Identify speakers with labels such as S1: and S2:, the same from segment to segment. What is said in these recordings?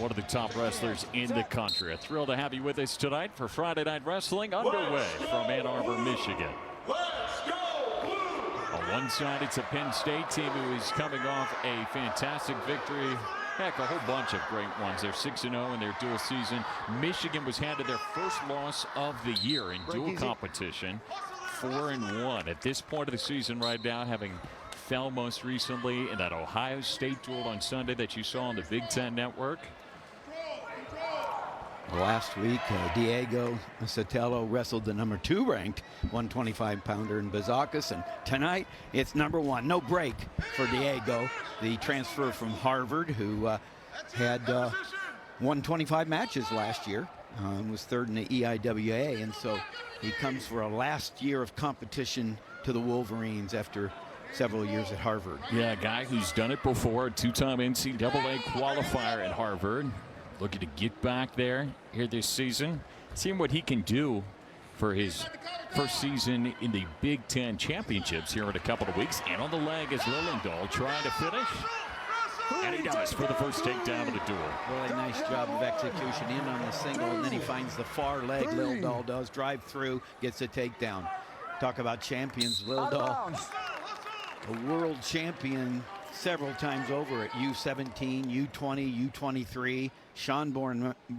S1: one of the top wrestlers in the country. A thrill to have you with us tonight for Friday Night Wrestling underway from Ann Arbor, Michigan. On one side, it's a Penn State team who is coming off a fantastic victory. Heck, a whole bunch of great ones. They're 6-0 in their dual season. Michigan was handed their first loss of the year in dual competition. 4-1 at this point of the season right now, having fell most recently in that Ohio State duel on Sunday that you saw on the Big Ten Network.
S2: Last week, Diego Sotelo wrestled the number 2 ranked 125-pounder in Bazakis, and tonight it's number 1. No break for Diego, the transfer from Harvard, who had 125 matches last year, was 3rd in the EIWA, and so he comes for a last year of competition to the Wolverines after several years at Harvard.
S1: Yeah, a guy who's done it before, a 2-time NCAA qualifier at Harvard. Looking to get back there here this season, seeing what he can do for his first season in the Big Ten Championships here in a couple of weeks. And on the leg is Lilledahl trying to finish. And he does for the first takedown of the duel.
S2: Really nice job of execution in on the single, and then he finds the far leg. Lilledahl does drive through, gets a takedown. Talk about champions. Lilledahl, a world champion several times over at U17, U20, U23. Sean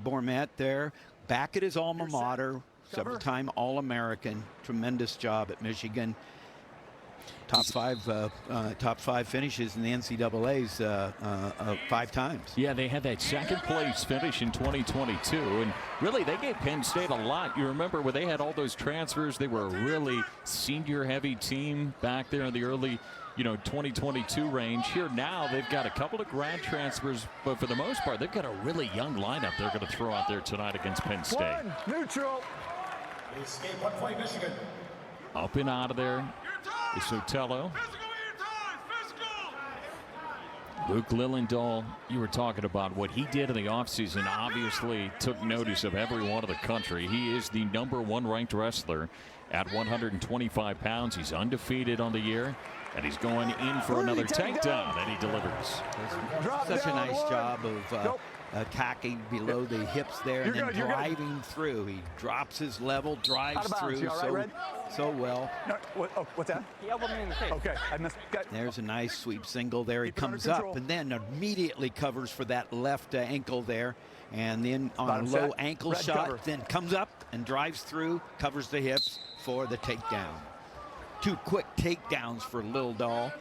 S2: Bormet there, back at his alma mater, several-time All-American. Tremendous job at Michigan. Top five finishes in the NCAA's 5 times.
S1: Yeah, they had that second place finish in 2022, and really they gave Penn State a lot. You remember when they had all those transfers, they were a really senior-heavy team back there in the early 2022 range. Here now they've got a couple of grad transfers, but for the most part they've got a really young lineup they're going to throw out there tonight against Penn State.
S3: Neutral.
S4: Escape 1 point Michigan.
S1: Up and out of there is Sotelo. Luke Lilledahl, you were talking about what he did in the offseason, obviously took notice of everyone in the country. He is the number 1 ranked wrestler at 125 pounds. He's undefeated on the year, and he's going in for another takedown, and he delivers.
S2: Such a nice job of attacking below the hips there and then driving through. He drops his level, drives through so well.
S3: No, what's that?
S5: He elbowed me in the face.
S3: Okay, I missed.
S2: There's a nice sweep single there. He comes up and then immediately covers for that left ankle there. And then on a low ankle shot, then comes up and drives through, covers the hips for the takedown. 2 quick takedowns for Lilledahl.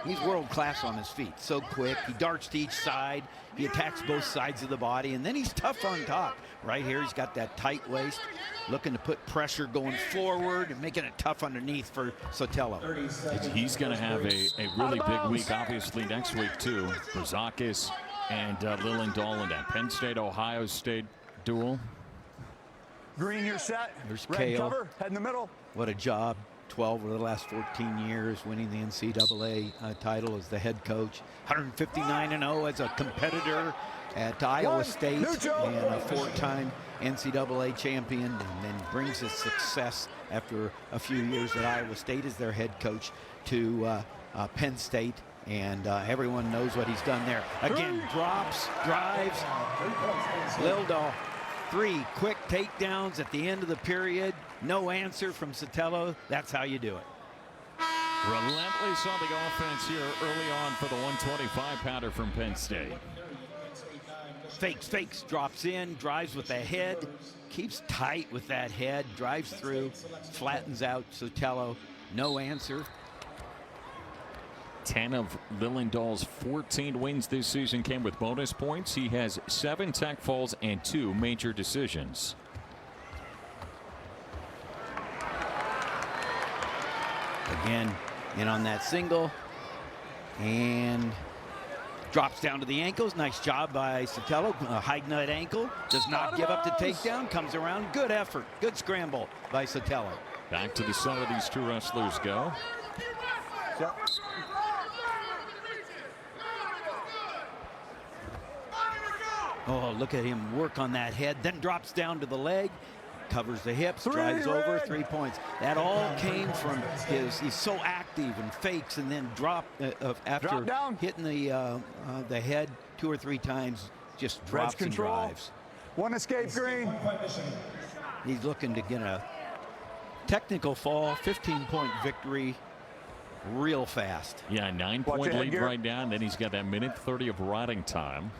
S2: He's world class on his feet. So quick. He darts to each side. He attacks both sides of the body, and then he's tough on top. Right here, he's got that tight waist, looking to put pressure going forward and making it tough underneath for Sotelo.
S1: He's going to have a really big week, obviously, next week, too. Bazakis and Lilledahl in that Penn State-Ohio State duel.
S3: Green, you're set.
S2: There's
S3: Red
S2: Kale.
S3: cover, head in the middle.
S2: What a job. 12 of the last 14 years, winning the NCAA title as the head coach. 159-0 as a competitor at Iowa State, and a 4-time NCAA champion, and then brings his success after a few years at Iowa State as their head coach to Penn State, and everyone knows what he's done there. Again, drops, drives. Lilledahl, 3 quick takedowns at the end of the period. No answer from Sotelo. That's how you do it.
S1: Relentless on the offense here early on for the 125-pounder from Penn State.
S2: Fakes, drops in, drives with the head, keeps tight with that head, drives through, flattens out Sotelo. No answer.
S1: 10 of Lilledahl's 14 wins this season came with bonus points. He has 7 tech falls and 2 major decisions.
S2: Again, in on that single, and drops down to the ankles. Nice job by Sotelo, hiding that ankle. Does not give up the takedown, comes around. Good effort, good scramble by Sotelo.
S1: Back to the center these 2 wrestlers go.
S2: Oh, look at him work on that head, then drops down to the leg, covers the hips, drives over, 3 points. That all came from he's so active and fakes, and then after hitting the head 2 or 3 times, just drops and
S3: control.
S2: drives.
S3: One escape, green.
S4: 1 point Michigan.
S2: He's looking to get a technical fall, 15-point victory real fast.
S1: Yeah, 9-point
S3: Watch your
S1: lead
S3: headgear.
S1: right now, and then he's got that minute 30 of riding time.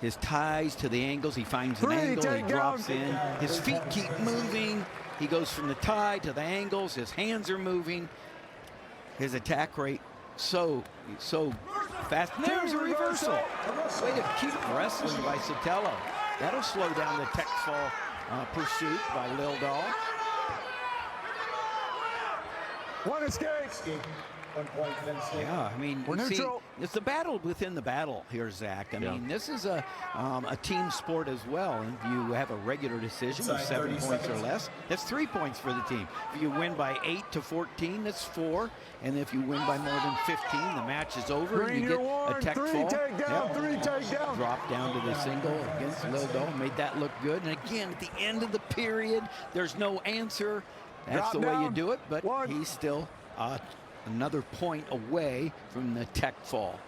S2: His ties to the angles. He finds an
S3: Three,
S2: angle. He
S3: take
S2: drops
S3: down.
S2: in. His feet keep moving. He goes from the tie to the angles. His hands are moving. His attack rate so fast. And there's a reversal. Way to keep wrestling by Sotelo. That'll slow down the tech fall pursuit by Lilledahl.
S3: One escape.
S4: Escape. 1 point Penn State.
S2: Yeah, I mean,
S3: We're
S2: you see,
S3: neutral.
S2: it's the battle within the battle here, Zach. I mean, this is a team sport as well. And if you have a regular decision of
S4: Inside
S2: 7
S4: 30
S2: points or
S4: seconds.
S2: less, that's 3 points for the team. If you win by 8 to 14, that's 4. And if you win by more than 15, the match is over.
S3: Green,
S2: and you
S3: you're
S2: get a
S3: one.
S2: tech
S3: Three
S2: fall.
S3: takedown. Three takedown.
S2: Drop down to the single against Lilledahl. Made that look good. And again, at the end of the period, there's no answer. That's
S3: Drop
S2: the way you
S3: down.
S2: do it. But
S3: One.
S2: he's still another point away from the tech fall.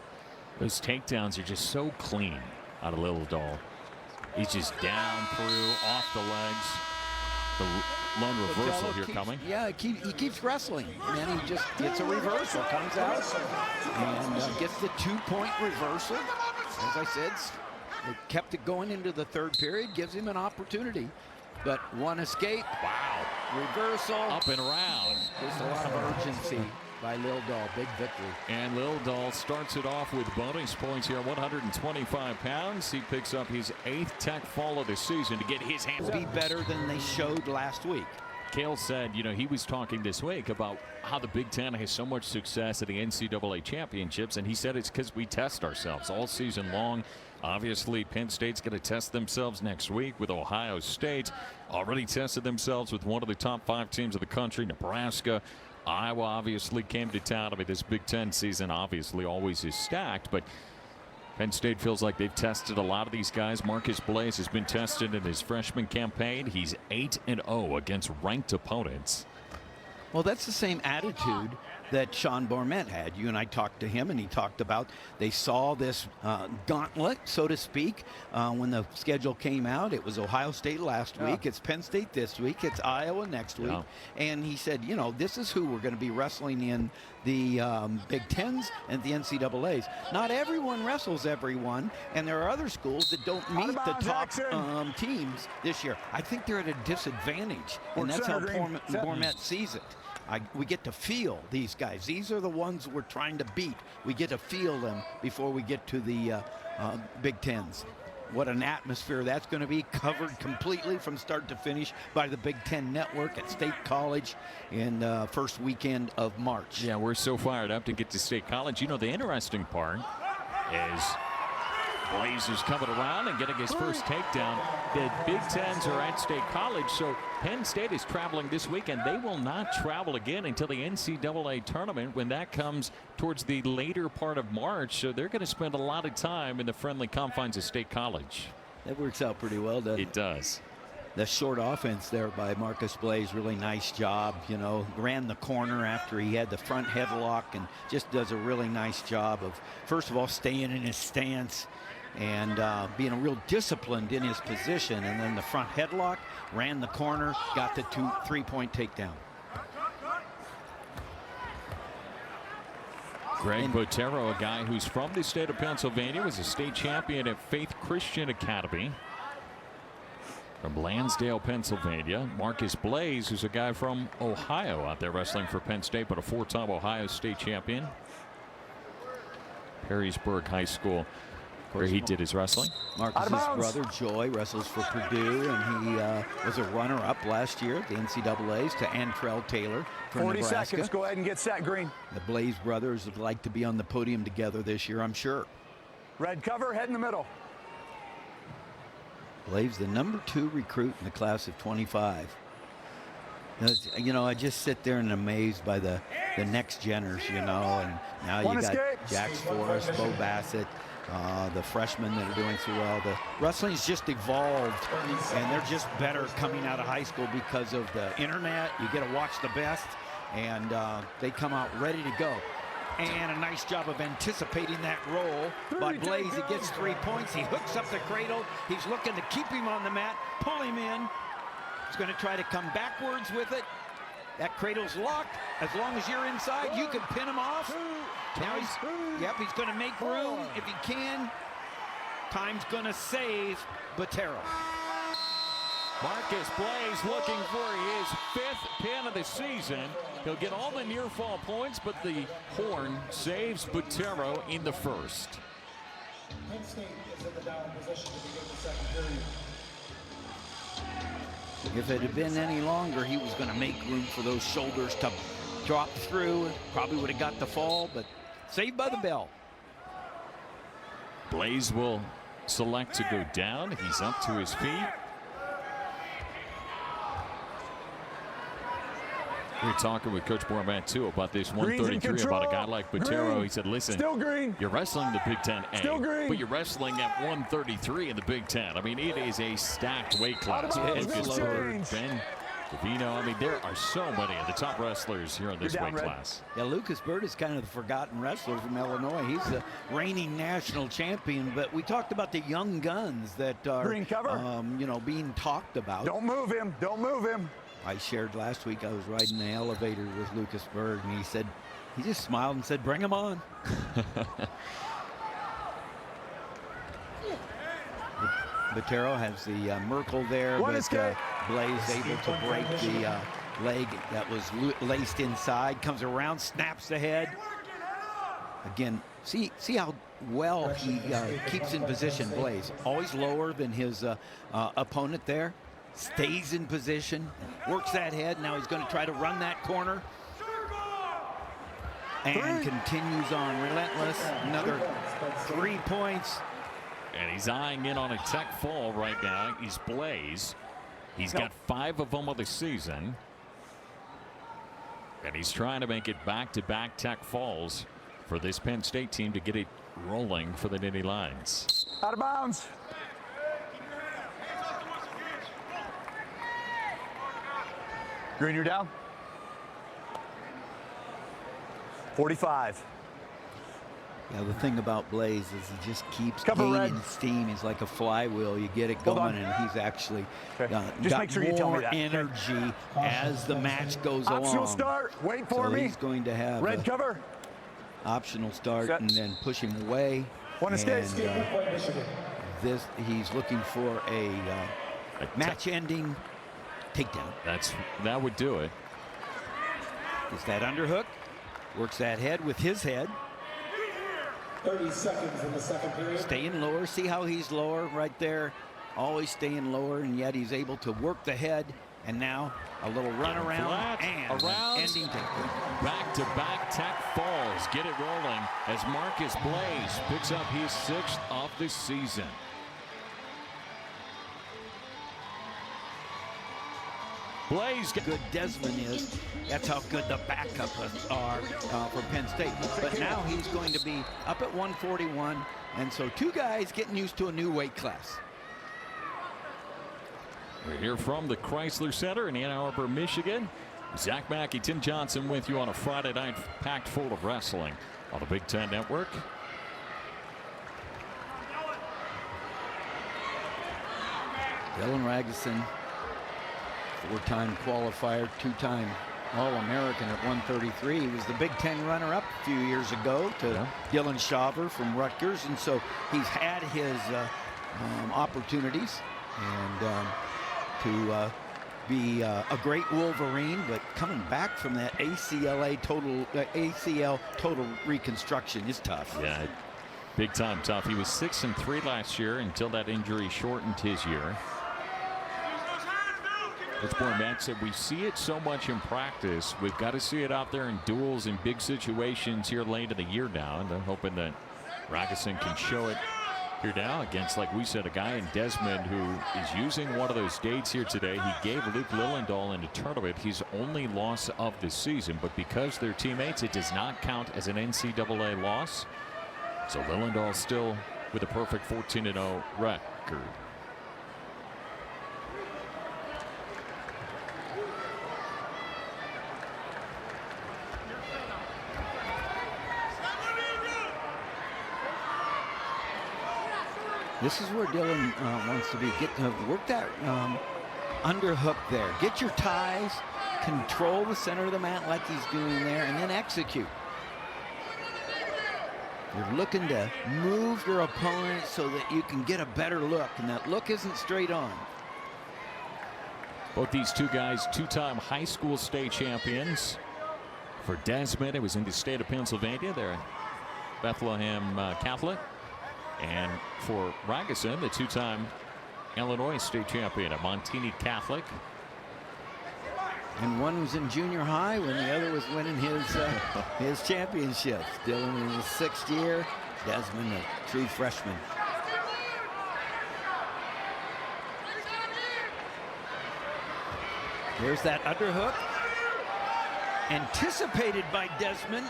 S1: Those takedowns are just so clean out of Lilledahl. He's just down through, off the legs. The lone reversal
S2: Sotelo
S1: here
S2: keeps-
S1: coming.
S2: Yeah, he keeps wrestling. And then he just gets a reversal, comes out, and gets the 2-point reversal. As I said, it kept it going into the third period, gives him an opportunity. But one escape,
S1: Wow.
S2: reversal,
S1: Up and around.
S2: just a lot of urgency by Lilledahl. Big victory.
S1: And Lilledahl starts it off with bonus points here, 125 pounds. He picks up his 8th tech fall of the season to get his hands.
S2: Be better than they showed last week.
S1: Cale said, you know, he was talking this week about how the Big Ten has so much success at the NCAA championships, and he said it's because we test ourselves all season long. Obviously, Penn State's going to test themselves next week with Ohio State. Already tested themselves with one of the top 5 teams of the country, Nebraska. Iowa obviously came to town. I mean, this Big Ten season obviously always is stacked, but Penn State feels like they've tested a lot of these guys. Marcus Blaze has been tested in his freshman campaign. He's 8-0 against ranked opponents.
S2: Well, that's the same attitude that Sean Bormet had. You and I talked to him, and he talked about they saw this gauntlet, so to speak, when the schedule came out. It was Ohio State last week. It's Penn State this week. It's Iowa next week. And he said, you know, this is who we're going to be wrestling in the Big Tens and the NCAAs. Not everyone wrestles everyone, and there are other schools that don't meet the top teams this year. I think they're at a disadvantage, and that's how Bormet sees it. We get to feel these guys. These are the ones we're trying to beat. We get to feel them before we get to the Big Tens. What an atmosphere that's going to be, covered completely from start to finish by the Big Ten Network at State College in the first weekend of March.
S1: Yeah, we're so fired up to get to State College. You know, the interesting part is Blaze is coming around and getting his first takedown. The Big Tens are at State College, so Penn State is traveling this weekend. They will not travel again until the NCAA tournament when that comes towards the later part of March. So they're going to spend a lot of time in the friendly confines of State College.
S2: That works out pretty well, doesn't it?
S1: It does.
S2: The short offense there by Marcus Blaze, really nice job. You know, ran the corner after he had the front headlock and just does a really nice job of, first of all, staying in his stance and being a real disciplined in his position. And then the front headlock, ran the corner, got the 3-point takedown.
S1: Greg Botero, a guy who's from the state of Pennsylvania, was a state champion at Faith Christian Academy from Lansdale, Pennsylvania. Marcus Blaze, who's a guy from Ohio out there wrestling for Penn State, but a 4-time Ohio State champion. Perrysburg High School, where he did his wrestling.
S2: Marcus's brother, Joy, wrestles for Purdue, and he was a runner-up last year at the NCAAs to Antrell Taylor from
S3: 40
S2: Nebraska.
S3: seconds. Go ahead and get set, green.
S2: The Blaze brothers would like to be on the podium together this year, I'm sure.
S3: Red cover, head in the middle.
S2: Blaze, the #2 recruit in the class of 25. You know, I just sit there and amazed by the next geners, you know, and now you got Jax Forrest, Bo Bassett, the freshmen that are doing so well. The wrestling's just evolved, and they're just better coming out of high school because of the internet. You get to watch the best, and they come out ready to go. And a nice job of anticipating that roll by Blaze. He gets 3 points. He hooks up the cradle. He's looking to keep him on the mat, pull him in. He's going to try to come backwards with it. That cradle's locked. As long as you're inside, you can pin him off. Now he's going to make room if he can. Time's going to save Botero.
S1: Marcus Blaze looking for his 5th pin of the season. He'll get all the near fall points, but the horn saves Botero in the first.
S4: Penn State is in the down position to begin the second period.
S2: If it had been any longer, he was going to make room for those shoulders to drop through. Probably would have got the fall, but saved by the bell.
S1: Blaze will select to go down. He's up to his feet. We were talking with Coach Bormat, too, about this 133, about a guy like Botero.
S3: Green.
S1: He said, listen,
S3: Still green.
S1: you're wrestling the Big Ten A,
S3: Still green.
S1: but you're wrestling at 133 in the Big Ten. I mean, it is a stacked weight class. Lucas Bird, Penn, Davino. I mean, there are so many of the top wrestlers here in this weight class.
S2: Yeah, Lucas Bird is kind of the forgotten wrestler from Illinois. He's the reigning national champion, but we talked about the young guns that are,
S3: Green cover.
S2: Being talked about.
S3: Don't move him. Don't move him.
S2: I shared last week, I was riding the elevator with Lucas Bird, and he just smiled and said, bring him on. Botero has the Merkel there, but Blaze able to break the leg that was laced inside, comes around, snaps the head. Again, see how well he keeps in position, Blaze. Always lower than his opponent there. Stays in position, works that head. Now he's going to try to run that corner. And continues on, relentless. Another 3 points.
S1: And he's eyeing in on a tech fall right now. He's Blaze. He's got 5 of them of the season. And he's trying to make it back-to-back tech falls for this Penn State team to get it rolling for the Nittany Lions.
S3: Out of bounds. Green, you're down. 45.
S2: Yeah, the thing about Blaze is he just keeps
S3: Cover
S2: gaining steam. He's like a flywheel. You get it going, and he's actually
S3: Just make sure you tell me
S2: more
S3: that.
S2: energy as the match goes along.
S3: Optional start. Wait for me.
S2: He's going to have
S3: red cover.
S2: Optional start
S3: Set.
S2: and then push him away.
S3: One escape.
S2: He's looking for a match-ending takedown.
S1: That would do it.
S2: Gets that underhook. Works that head with his head.
S4: 30 seconds in the second period.
S2: Staying lower. See how he's lower right there. Always staying lower, and yet he's able to work the head. And now a little run around and ending takedown.
S1: Back-to-back tech falls. Get it rolling as Marcus Blaze picks up his 6th of the season. Blaze.
S2: Good Desmond is. That's how good the backups are for Penn State. But now he's going to be up at 141, and so 2 guys getting used to a new weight class.
S1: We're here from the Chrysler Center in Ann Arbor, Michigan. Zach Mackey, Tim Johnson with you on a Friday night packed full of wrestling on the Big Ten Network.
S2: Dylan Ragusin, 4-time qualifier, 2-time All-American at 133. He was the Big Ten runner-up a few years ago to Dylan Shaver from Rutgers, and so he's had his opportunities and to be a great Wolverine, but coming back from that ACL total reconstruction is tough.
S1: Yeah, big time tough. He was 6-3 last year until that injury shortened his year. As Bormat said, we see it so much in practice. We've got to see it out there in duels and big situations here late in the year now. And they're hoping that Ragusin can show it here now against, like we said, a guy in Desmond who is using one of those dates here today. He gave Luke Lilledahl in a tournament his only loss of the season, but because they're teammates, it does not count as an NCAA loss. So Lilledahl still with a perfect 14-0 record.
S2: This is where Dylan wants to be. Work that underhook there. Get your ties, control the center of the mat like he's doing there, and then execute. You're looking to move your opponent so that you can get a better look, and that look isn't straight on.
S1: Both these two guys, two-time high school state champions. For Desmond, it was in the state of Pennsylvania. They're Bethlehem Catholic. And for Ragusin, the two-time Illinois state champion at Montini Catholic.
S2: And one was in junior high when the other was winning his championships. Dylan in his 6th year, Desmond a true freshman. There's that underhook. Anticipated by Desmond.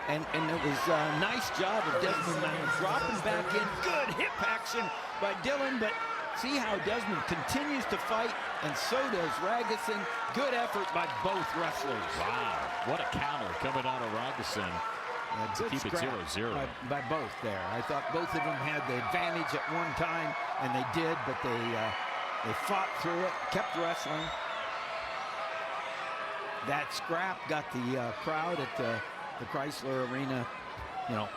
S2: And it was a nice job of Desmond dropping back in. Good hip action by Dylan, but see how Desmond continues to fight, and so does Ragusin. Good effort by both wrestlers.
S1: Wow, what a counter coming out of Ragusin to keep it 0-0.
S2: By both there. I thought both of them had the advantage at one time, and they did, but they fought through it, kept wrestling. That scrap got the crowd at the Chrysler Arena,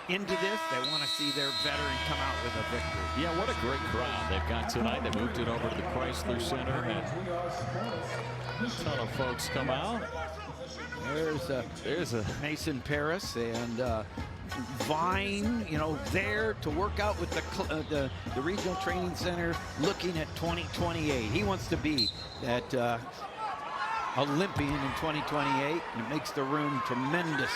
S2: into this. They want to see their veteran come out with a victory.
S1: Yeah, what a great crowd they've got tonight. They moved it over to the Chrysler Center, and a ton of folks come out.
S2: There's a Mason Paris and Vine, there to work out with the regional training center, looking at 2028. He wants to be that Olympian in 2028, and it makes the room tremendous.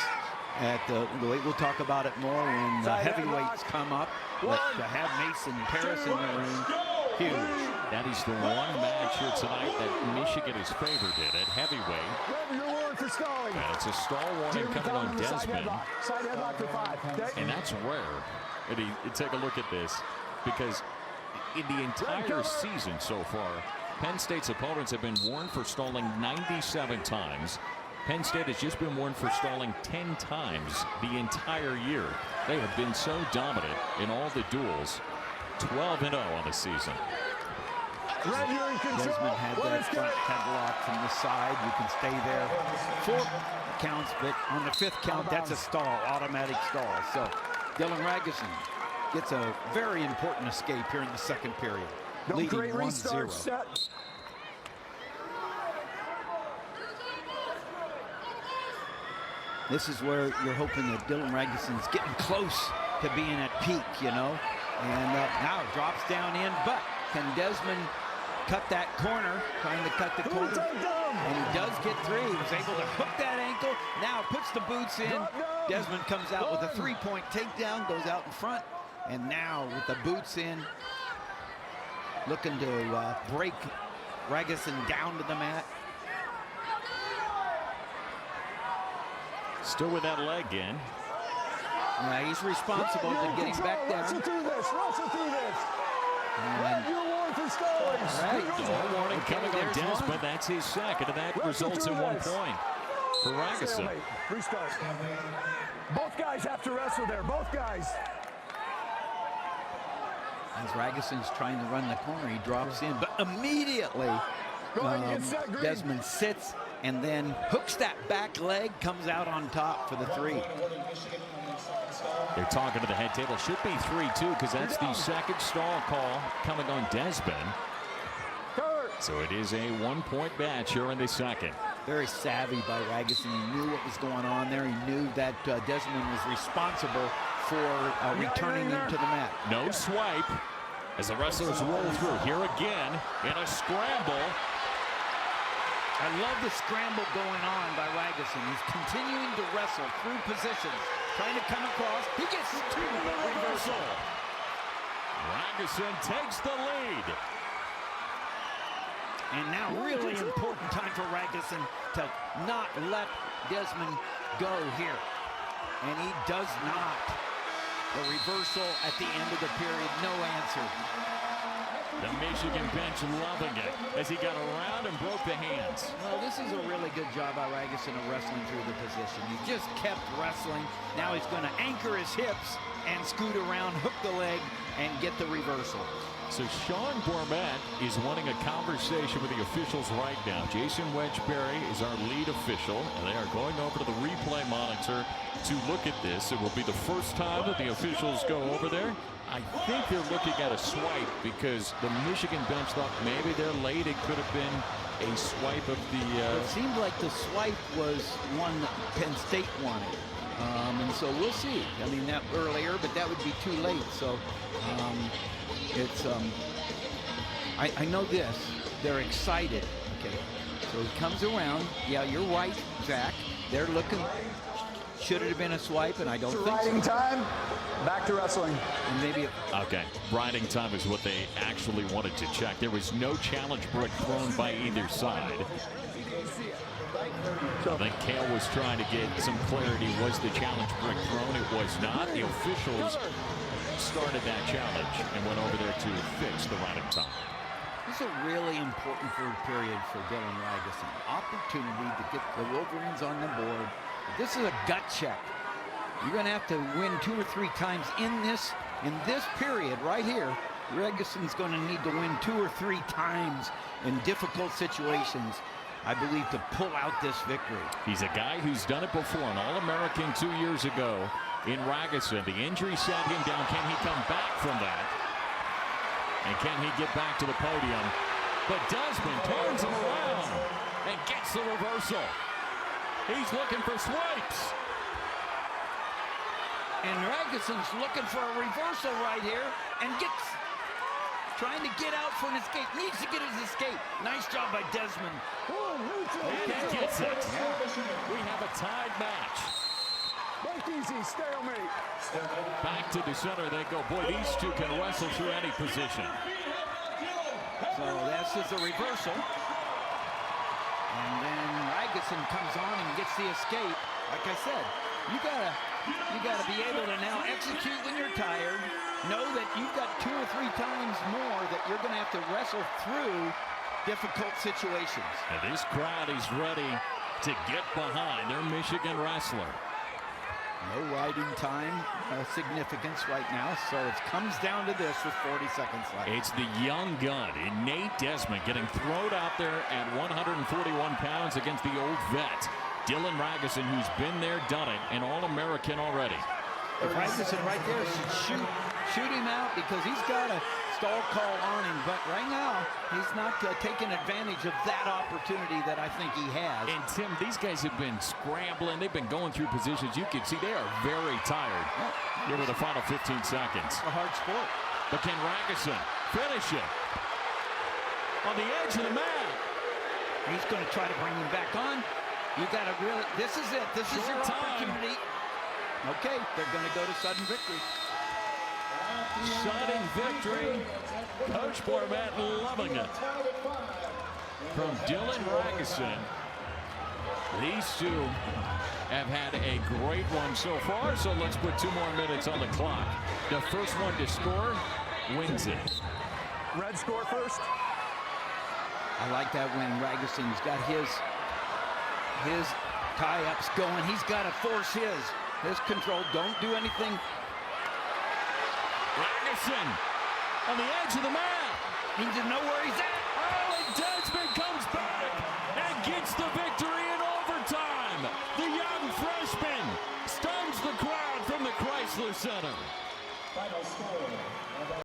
S2: At we'll talk about it more when the heavyweights come up. But to have Mason Paris in the room, huge.
S1: That is the one match here tonight that Michigan is favored in at heavyweight. And it's a stall warning coming on Desmond. And that's rare. And take a look at this, because in the entire season so far, Penn State's opponents have been warned for stalling 97 times. Penn State has just been warned for stalling 10 times the entire year. They have been so dominant in all the duels. 12-0 on the season.
S2: Desmond had that front headlock from the side. You can stay there 4 counts, but on the 5th count, that's a stall, automatic stall. So Dylan Ragusin gets a very important escape here in the 2nd period, leading 1-0. This is where you're hoping that Dylan Ragusin's getting close to being at peak, And now drops down in, but can Desmond cut that corner, trying to cut the corner? And he does get through. He was able to hook that ankle. Now puts the boots in. Desmond comes out with a 3-point takedown, goes out in front. And now with the boots in, looking to break Ragusin down to the mat.
S1: Still with that leg in.
S2: Yeah, he's responsible to getting back down.
S3: Wrestle through this.
S1: Right. No warning coming on Desmond. That's his second, and that results in 1 point for Ragusin.
S3: Restart. Both guys have to wrestle there. Both guys.
S2: As Ragusin's trying to run the corner, he drops in, but immediately Desmond sits and then hooks that back leg, comes out on top for the 3.
S1: They're talking to the head table. Should be 3-2, because that's the 2nd stall call coming on Desmond. So it is a 1-point match here in the 2nd.
S2: Very savvy by Ragusin. He knew what was going on there. He knew that Desmond was responsible for returning him to the mat.
S1: No swipe as the wrestlers roll through. Here again in a scramble.
S2: I love the scramble going on by Ragusin. He's continuing to wrestle through positions, trying to come across. He gets to the reversal.
S1: Ragusin takes the lead.
S2: And now really important time for Ragusin to not let Desmond go here. And he does not. The reversal at the end of the period, no answer.
S1: The Michigan bench loving it as he got around and broke the hands.
S2: Well, this is a really good job by Ragusin of wrestling through the position. He just kept wrestling. Now he's going to anchor his hips and scoot around, hook the leg, and get the reversal.
S1: So Sean Bourmet is wanting a conversation with the officials right now. Jason Wedgbury is our lead official, and they are going over to the replay monitor to look at this. It will be the first time that the officials go over there. I think they're looking at a swipe because the Michigan bench thought maybe they're late. It could have been a swipe of the...
S2: It seemed like the swipe was one that Penn State wanted. And so we'll see. I mean, that earlier, but that would be too late. So it's I know this. They're excited. Okay. So he comes around. Yeah, you're right, Zach. They're looking. Should it have been a swipe? And I don't think
S3: Riding
S2: so.
S3: time. Back to wrestling.
S2: And maybe.
S1: Okay. Riding time is what they actually wanted to check. There was no challenge brick thrown by either side. I think Kale was trying to get some clarity. Was the challenge brick thrown? It was not. The officials started that challenge and went over there to fix the riding time.
S2: This is a really important third period for Dylan Ragusin. Opportunity to get the Wolverines on the board. This is a gut check. You're going to have to win 2 or 3 times in this period right here. Ragusin's going to need to win 2 or 3 times in difficult situations, I believe, to pull out this victory.
S1: He's a guy who's done it before, an All-American 2 years ago in Ragusin. The injury sat him down. Can he come back from that? And can he get back to the podium? But Desmond turns him around and gets the reversal. He's looking for swipes.
S2: And Ragusin's looking for a reversal right here and trying to get out for an escape. Needs to get his escape. Nice job by Desmond.
S1: And he gets it. We have a tied match.
S3: Break easy, stalemate.
S1: Back to the center they go. Boy, these two can wrestle through any position.
S2: So this is a reversal. And then Ragusin comes on and gets the escape. Like I said, you gotta be able to now execute when you're tired. Know that you've got 2 or 3 times more that you're gonna have to wrestle through difficult situations.
S1: And this crowd is ready to get behind their Michigan wrestler.
S2: No riding time significance right now, so it comes down to this with 40 seconds left.
S1: It's the young gun in Nate Desmond getting thrown out there at 141 pounds against the old vet, Dylan Ragusin, who's been there, done it, an All-American already.
S2: Ragusin right there should shoot him out because he's got a stall call on him, but right now he's not taking advantage of that opportunity that I think he has.
S1: And Tim, these guys have been scrambling. They've been going through positions. You can see they are very tired here with the final 15 seconds.
S2: It's a hard sport.
S1: But can Ragusin finish it on the edge of the mat?
S2: He's going to try to bring him back on. You got to really, this is it. This is your opportunity. Okay, they're going to go to sudden victory.
S1: Sudden victory. Coach Bourmet loving it. From Dylan Ragusin. These two have had a great one so far, so let's put 2 more minutes on the clock. The first one to score wins it.
S3: Red score first.
S2: I like that when Ragusin's got his tie-ups going. He's got to force his control. Don't do anything.
S1: Ragusin on the edge of the mat.
S2: Needs to know where he's at.
S1: Oh, and Desmond comes back and gets the victory in overtime. The young freshman stuns the crowd from the Chrysler Center.
S4: Final score.